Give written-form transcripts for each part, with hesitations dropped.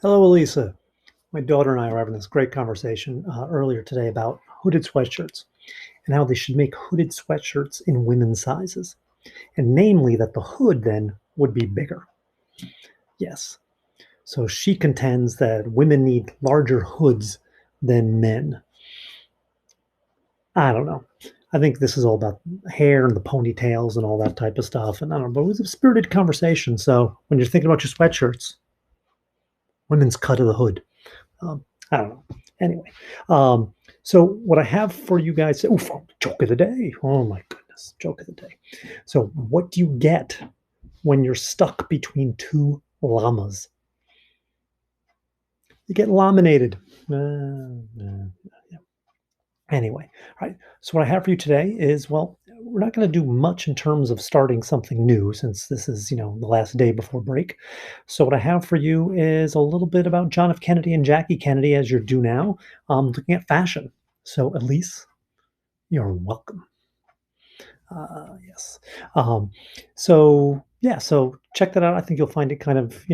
Hello, Elisa. My daughter and I were having this great conversation earlier today about hooded sweatshirts and how they should make hooded sweatshirts in women's sizes. And namely, that the hood then would be bigger. Yes. So she contends that women need larger hoods than men. I don't know. I think this is all about hair and the ponytails and all that type of stuff. And I don't know, but it was a spirited conversation. So when you're thinking about your sweatshirts, women's cut of the hood. I don't know. Anyway, so what I have for you guys, oof, joke of the day. Oh my goodness, joke of the day. So, what do you get when you're stuck between two llamas? You get laminated. Yeah. Anyway, all right. So, what I have for you today is well, we're not going to do much in terms of starting something new since this is, the last day before break. So, what I have for you is a little bit about John F. Kennedy and Jackie Kennedy as you're due now, looking at fashion. So, Elise, you're welcome. Yes. Um, so yeah, so check that out. I think you'll find it kind of,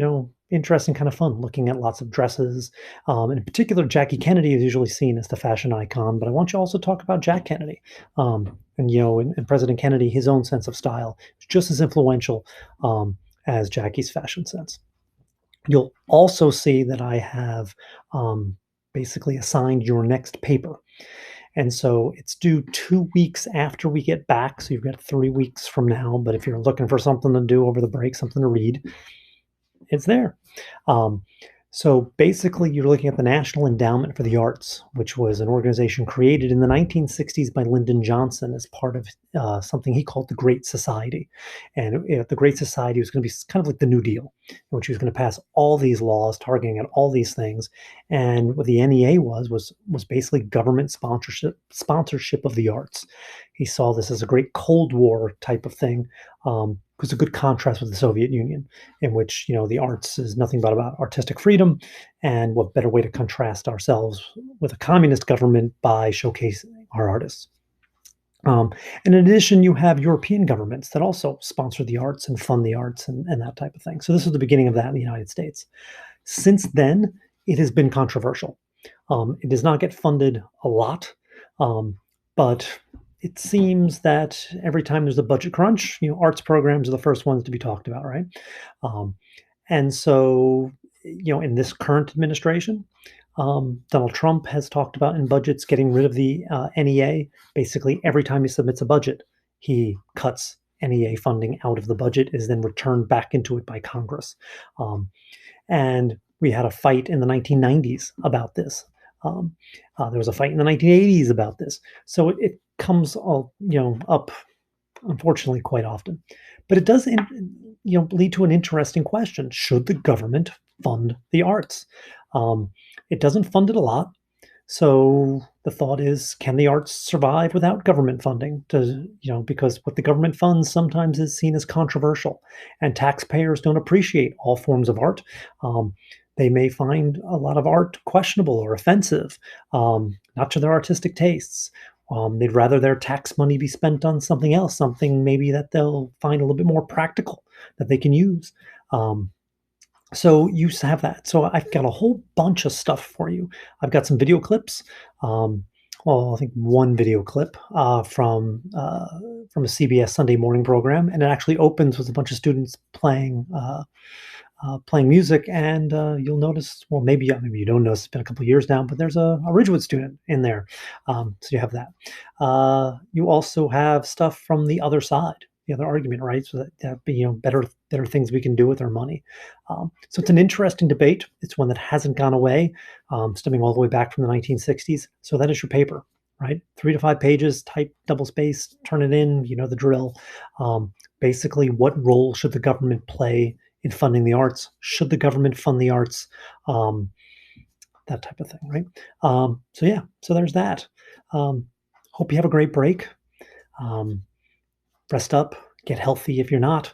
interesting, kind of fun looking at lots of dresses. In particular, Jackie Kennedy is usually seen as the fashion icon, but I want you also to talk about Jack Kennedy. And President Kennedy, his own sense of style is just as influential as Jackie's fashion sense. You'll also see that I have basically assigned your next paper. And so it's due 2 weeks after we get back. So you've got 3 weeks from now. But if you're looking for something to do over the break, something to read, it's there. Um, so basically, you're looking at the National Endowment for the Arts, which was an organization created in the 1960s by Lyndon Johnson as part of something he called the Great Society. And the Great Society was going to be kind of like the New Deal, in which he was going to pass all these laws targeting at all these things. And what the NEA was basically government sponsorship of the arts. He saw this as a great Cold War type of thing. It was a good contrast with the Soviet Union, in which the arts is nothing but about artistic freedom, and what better way to contrast ourselves with a communist government by showcasing our artists. Um, and in addition, you have European governments that also sponsor the arts and fund the arts and that type of thing. So this was the beginning of that in the United States. Since then, it has been controversial. It does not get funded a lot, um, but it seems that every time there's a budget crunch, arts programs are the first ones to be talked about, right? Um, and so, in this current administration, Donald Trump has talked about in budgets getting rid of the NEA. Basically, every time he submits a budget, he cuts NEA funding out of the budget, is then returned back into it by Congress. And we had a fight in the 1990s about this. There was a fight in the 1980s about this. So it comes all up, unfortunately, quite often. But it does lead to an interesting question: should the government fund the arts? It doesn't fund it a lot. So the thought is, can the arts survive without government funding? Because what the government funds sometimes is seen as controversial, and taxpayers don't appreciate all forms of art. Um, they may find a lot of art questionable or offensive, not to their artistic tastes. They'd rather their tax money be spent on something else, something maybe that they'll find a little bit more practical that they can use. So you have that. So I've got a whole bunch of stuff for you. I've got some video clips. I think one video clip from a CBS Sunday morning program, and it actually opens with a bunch of students playing music. And you'll notice, well, maybe you don't notice. It's been a couple of years now, but there's a Ridgewood student in there. So you have that. You also have stuff from the other side, the other argument, right? So that better things we can do with our money. So it's an interesting debate. It's one that hasn't gone away, stemming all the way back from the 1960s. So that is your paper, right? 3 to 5 pages, type double space, turn it in. You know the drill. Basically, what role should the government play in funding the arts? Should the government fund the arts? That type of thing, right? So there's that. Hope you have a great break. Rest up, get healthy if you're not.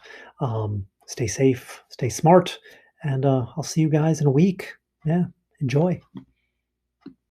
Stay safe, stay smart, and I'll see you guys in a week. Yeah, enjoy.